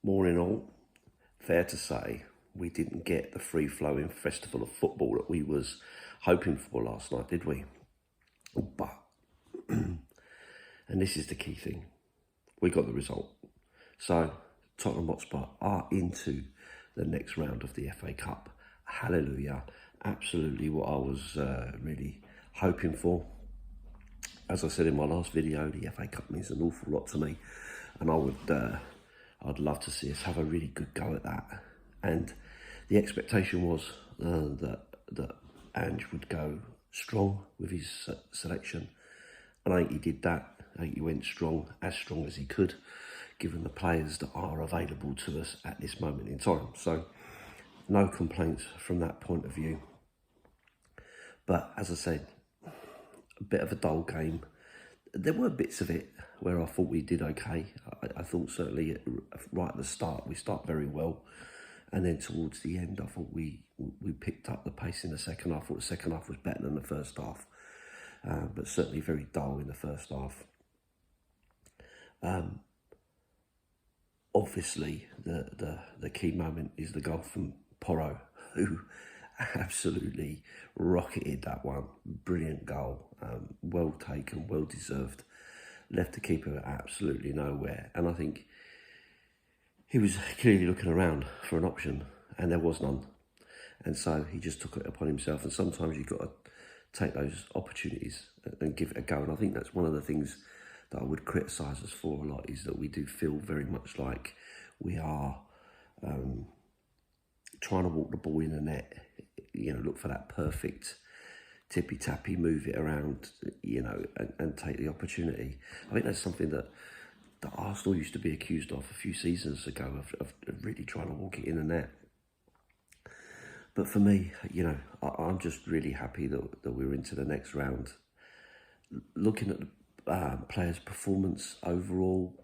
More in all, fair to say, we didn't get the free-flowing festival of football that we was hoping for last night, did we? But, and this is the key thing, we got the result. So, Tottenham Hotspur are into the next round of the FA Cup. Hallelujah. Absolutely what I was really hoping for. As I said in my last video, the FA Cup means an awful lot to me, and I'd love to see us have a really good go at that. And the expectation was that Ange would go strong with his selection, and I think he did that. I think he went as strong as he could, given the players that are available to us at this moment in time. So no complaints from that point of view. But as I said, a bit of a dull game. There were bits of it where I thought we did okay. I thought certainly right at the start we start very well, and then towards the end I thought we picked up the pace in the second half. I thought the second half was better than the first half, but certainly very dull in the first half. Obviously the key moment is the goal from Porro, who absolutely rocketed that one. Brilliant goal, well taken, well deserved. Left the keeper absolutely nowhere, and I think he was clearly looking around for an option, and there was none. And so he just took it upon himself. And sometimes you've got to take those opportunities and give it a go. And I think that's one of the things that I would criticise us for a lot, is that we do feel very much like we are trying to walk the ball in the net, look for that perfect tippy-tappy, move it around, and take the opportunity. I think that's something that Arsenal used to be accused of a few seasons ago, of really trying to walk it in the net. But for me, I'm just really happy that we're into the next round. Looking at the players' performance overall,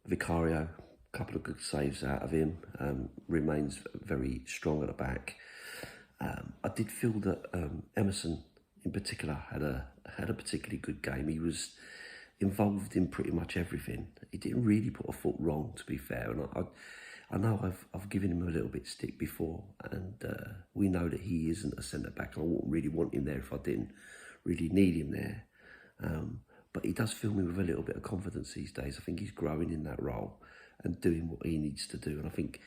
Vicario, a couple of good saves out of him, remains very strong at the back. I did feel that Emerson, in particular, had a particularly good game. He was involved in pretty much everything. He didn't really put a foot wrong, to be fair. And I know I've given him a little bit stick before, and we know that he isn't a centre back. I wouldn't really want him there if I didn't really need him there. But he does fill me with a little bit of confidence these days. I think he's growing in that role and doing what he needs to do. And I think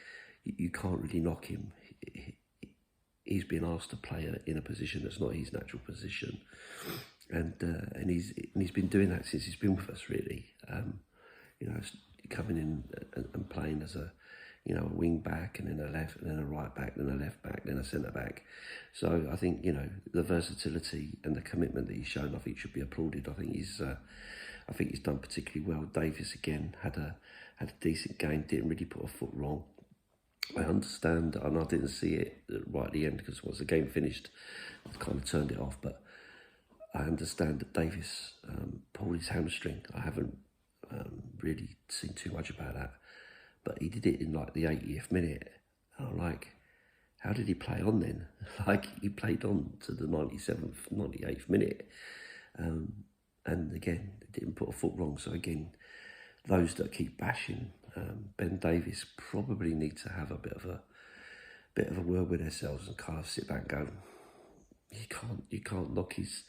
you can't really knock him. He's been asked to play in a position that's not his natural position, and he's been doing that since he's been with us, really. Coming in and playing as a wing back, and then a left, and then a right back, then a left back, then a centre back. So I think the versatility and the commitment that he's shown, I think, should be applauded. I think he's done particularly well. Davies again had a decent game, didn't really put a foot wrong. I understand, and I didn't see it right at the end because once the game finished, I kind of turned it off. But I understand that Davies pulled his hamstring. I haven't really seen too much about that, but he did it in like the 80th minute. And I'm like, how did he play on then? Like, he played on to the 97th, 98th minute, and again, didn't put a foot wrong. So again, those that keep bashing Ben Davies probably need to have a bit of a word with themselves and kind of sit back and go, you can't knock his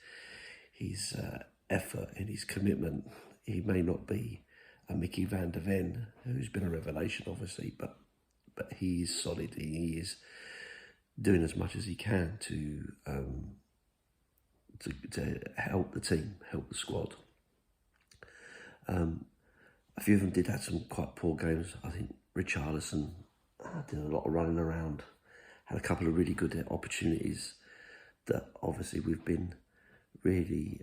effort and his commitment. He may not be a Mickey van der Ven, who's been a revelation, obviously, but he is solid. He is doing as much as he can to help the team, help the squad. A few of them did have some quite poor games. I think Richarlison did a lot of running around, had a couple of really good opportunities that obviously we've been really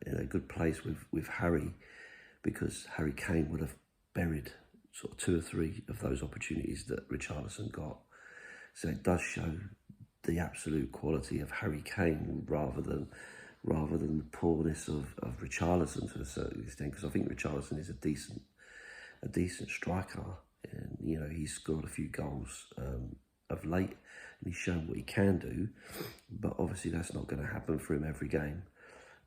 in a good place with Harry, because Harry Kane would have buried sort of 2 or 3 of those opportunities that Richarlison got. So it does show the absolute quality of Harry Kane rather than the poorness of Richarlison to a certain extent, because I think Richarlison is a decent striker, and he's scored a few goals of late, and he's shown what he can do. But obviously that's not going to happen for him every game.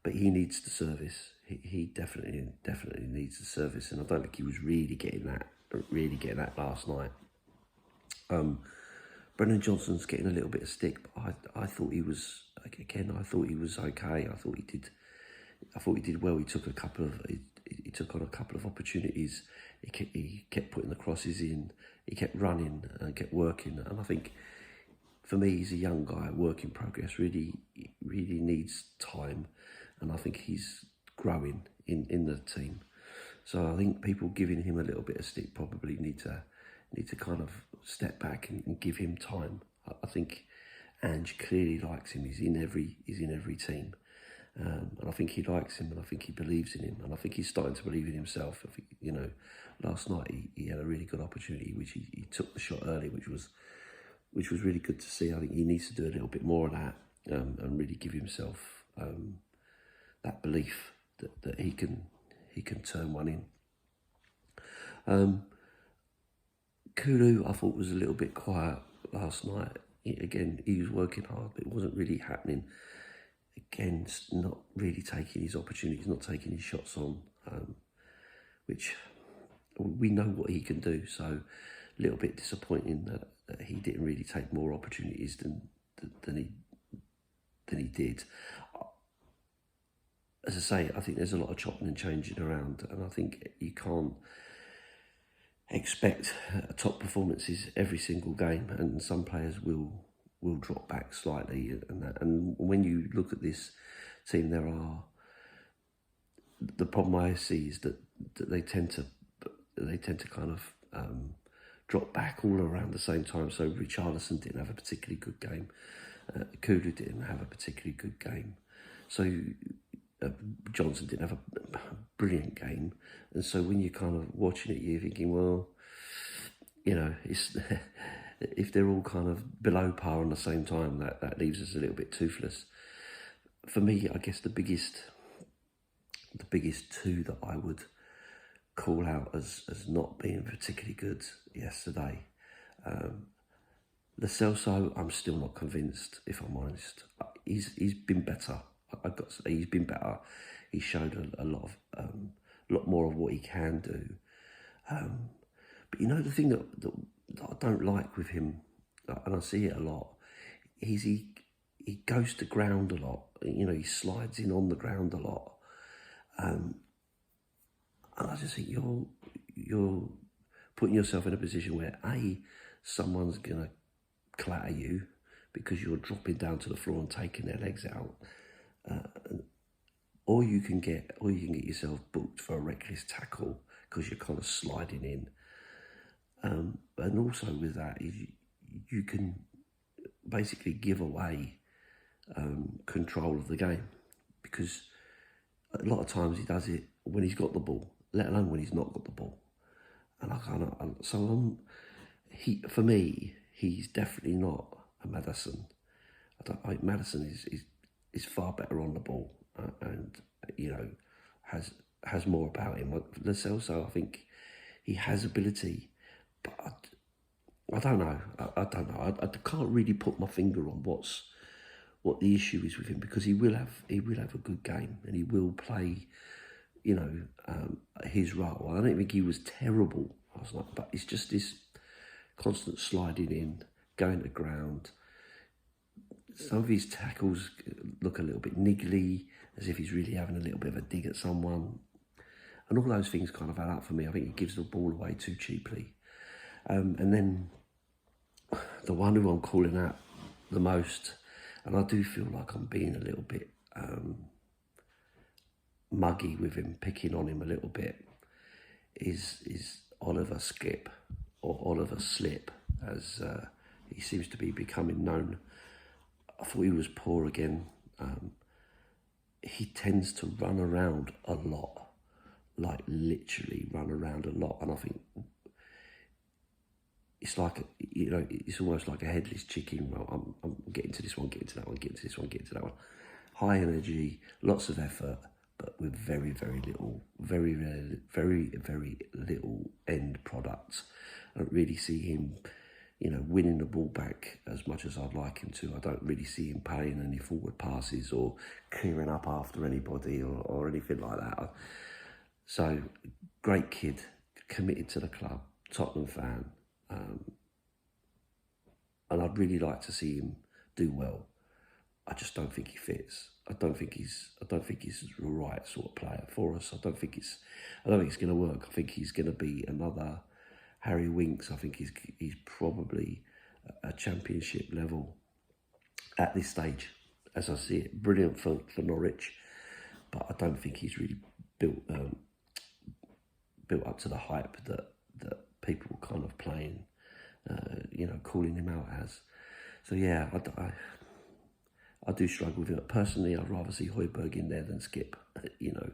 but he needs the service. He definitely needs the service, and I don't think he was really getting that last night. Brennan Johnson's getting a little bit of stick, but I thought he was okay. I thought he did well. He took he took on a couple of opportunities. He kept putting the crosses in. He kept running and kept working. And I think, for me, he's a young guy, work in progress. Really needs time, and I think he's growing in the team. So I think people giving him a little bit of stick probably need to kind of step back and give him time. I think Ange clearly likes him. He's in every team, and I think he likes him, and I think he believes in him, and I think he's starting to believe in himself. I think, last night he had a really good opportunity, which he took the shot early, which was really good to see. I think he needs to do a little bit more of that, and really give himself that belief that he can turn one in. Kulu, I thought, was a little bit quiet last night. He was working hard, but it wasn't really happening. Again, not really taking his opportunities, not taking his shots on, which we know what he can do. So a little bit disappointing that he didn't really take more opportunities than he did. As I say, I think there's a lot of chopping and changing around, and I think you can't expect top performances every single game, and some players will drop back slightly, and when you look at this team, the problem I see is that they tend to kind of drop back all around the same time. So Richarlison didn't have a particularly good game, Kulu didn't have a particularly good game, so Johnson didn't have a brilliant game, and so when you're kind of watching it, you're thinking, well, it's if they're all kind of below par on the same time, that leaves us a little bit toothless. For me, I guess the biggest two that I would call out as not being particularly good yesterday. Lo Celso, I'm still not convinced, if I'm honest. He's been better. I've got to say, he's been better. He showed a lot more of what he can do. But the thing that I don't like with him, and I see it a lot, is he goes to ground a lot. He slides in on the ground a lot. And I just think you're putting yourself in a position where someone's gonna clatter you because you're dropping down to the floor and taking their legs out, or you can get yourself booked for a reckless tackle because you're kind of sliding in. And also with that, you can basically give away control of the game, because a lot of times he does it when he's got the ball, let alone when he's not got the ball. And for me, he's definitely not a Maddison. I think Maddison is far better on the ball, and has more about him. Lo Celso, I think he has ability, but I don't know. I don't know. I can't really put my finger on what the issue is with him, because he will have a good game and he will play, his role. I don't think he was terrible last night, but it's just this constant sliding in, going to ground. Some of his tackles look a little bit niggly, as if he's really having a little bit of a dig at someone. And all those things kind of add up for me. I think he gives the ball away too cheaply. And then the one who I'm calling out the most, and I do feel like I'm being a little bit muggy with him, picking on him a little bit, is Oliver Skip, or Oliver Slip, as he seems to be becoming known. I thought he was poor again. He tends to run around a lot, like literally run around a lot, and I think it's like, it's almost like a headless chicken. Well, I'm getting to this one, getting to that one, getting to this one, getting to that one. High energy, lots of effort, but with very, very little, very, very, very, very little end product. I don't really see him, winning the ball back as much as I'd like him to. I don't really see him playing any forward passes or clearing up after anybody or anything like that. So, great kid, committed to the club, Tottenham fan, and I'd really like to see him do well. I just don't think he fits. I don't think he's the right sort of player for us. I don't think it's going to work. I think he's going to be another Harry Winks. I think he's probably a championship level at this stage, as I see it. Brilliant for Norwich, but I don't think he's really built up to the hype that people kind of playing, calling him out as. So yeah, I do struggle with it. Personally, I'd rather see Højbjerg in there than Skip, and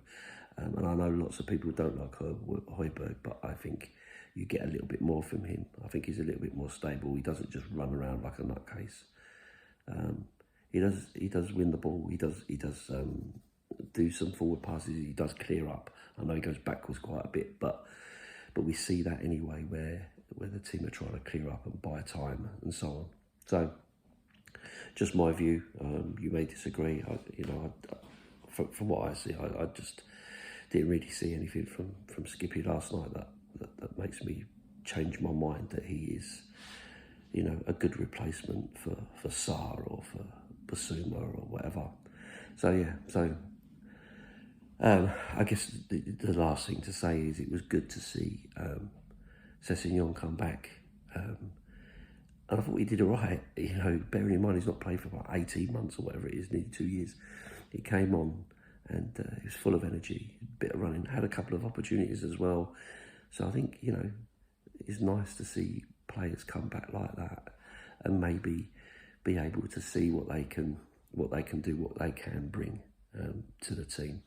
I know lots of people don't like Højbjerg, but I think you get a little bit more from him. I think he's a little bit more stable. He doesn't just run around like a nutcase. He does win the ball. He does do some forward passes. He does clear up. I know he goes backwards quite a bit, but we see that anyway, where the team are trying to clear up and buy time and so on. So, just my view. You may disagree. From what I see, I just didn't really see anything from Skippy last night that makes me change my mind that he is, a good replacement for Sarr or for Basuma or whatever. So yeah, I guess the last thing to say is it was good to see Sessegnon come back. And I thought he did all right, bearing in mind he's not played for about 18 months or whatever it is, nearly 2 years. He came on and he was full of energy, a bit of running, had a couple of opportunities as well. So I think, it's nice to see players come back like that and maybe be able to see what they can do, what they can bring to the team.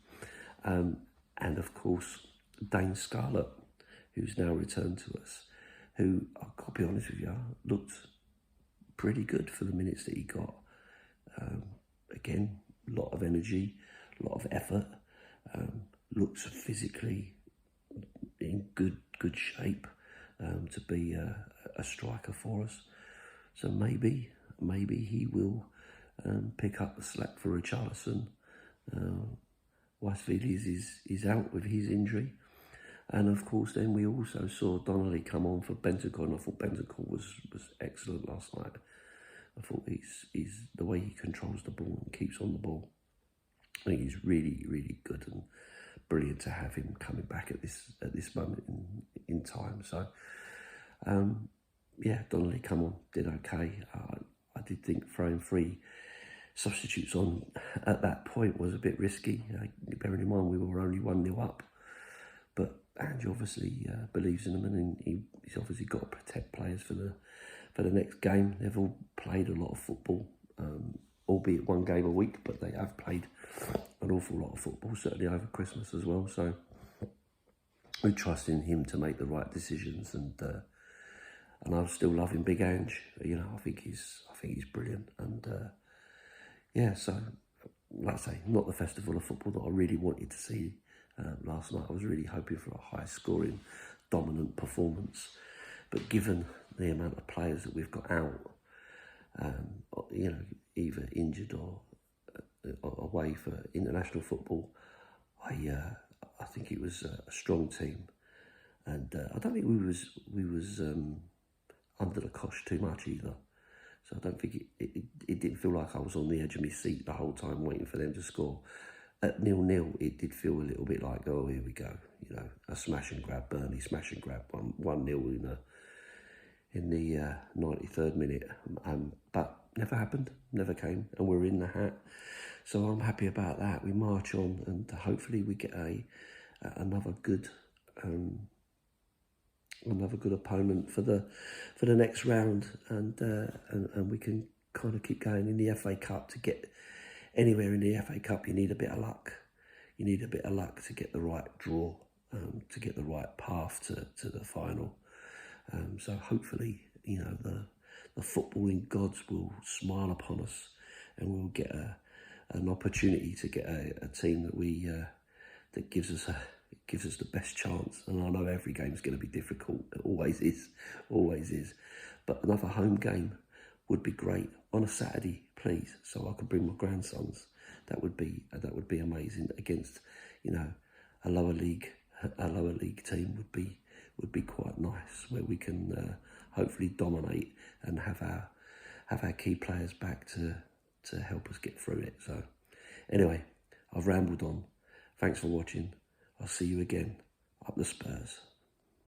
And of course, Dane Scarlett, who's now returned to us, who, I'll be honest with you, looked pretty good for the minutes that he got. Again, a lot of energy, a lot of effort, looks physically in good shape to be a striker for us. So maybe he will pick up the slack for Richarlison. Weisfield is out with his injury. And of course, then we also saw Donnelly come on for Bentancur. I thought Bentancur was excellent last night. I thought he's the way he controls the ball and keeps on the ball. I think he's really, really good and brilliant to have him coming back at this moment in time. So, Donnelly come on, did okay. I did think throwing 3 substitutes on at that point was a bit risky. Bearing in mind we were only 1-0 up. But Ange obviously believes in them, and he's obviously got to protect players for the next game. They've all played a lot of football, albeit 1 game a week, but they have played an awful lot of football, certainly over Christmas as well. So we trust in him to make the right decisions, and I'm still loving Big Ange. I think he's brilliant, and so like I say, not the festival of football that I really wanted to see. Last night I was really hoping for a high-scoring, dominant performance, but given the amount of players that we've got out, either injured or away for international football, I think it was a strong team, and I don't think we was under the cosh too much either. So I don't think it didn't feel like I was on the edge of my seat the whole time waiting for them to score. At 0-0, it did feel a little bit like, oh, here we go, a smash and grab, Burnley smash and grab, 1-0 in the 93rd minute, but never happened, never came, and we're in the hat. So I'm happy about that. We march on, and hopefully we get another good opponent for the next round, and we can kind of keep going in the FA Cup. To get anywhere in the FA Cup, you need a bit of luck. You need a bit of luck to get the right draw, to get the right path to the final. So hopefully, the footballing gods will smile upon us, and we'll get an opportunity to get a team that that gives us It gives us the best chance. And I know every game's going to be difficult. It always is. Always is. But another home game would be great on a Saturday, please, so I could bring my grandsons. That would be amazing against, a lower league team would be quite nice, where we can hopefully dominate and have our key players back to help us get through it. So anyway, I've rambled on. Thanks for watching. I'll see you again. Up the Spurs.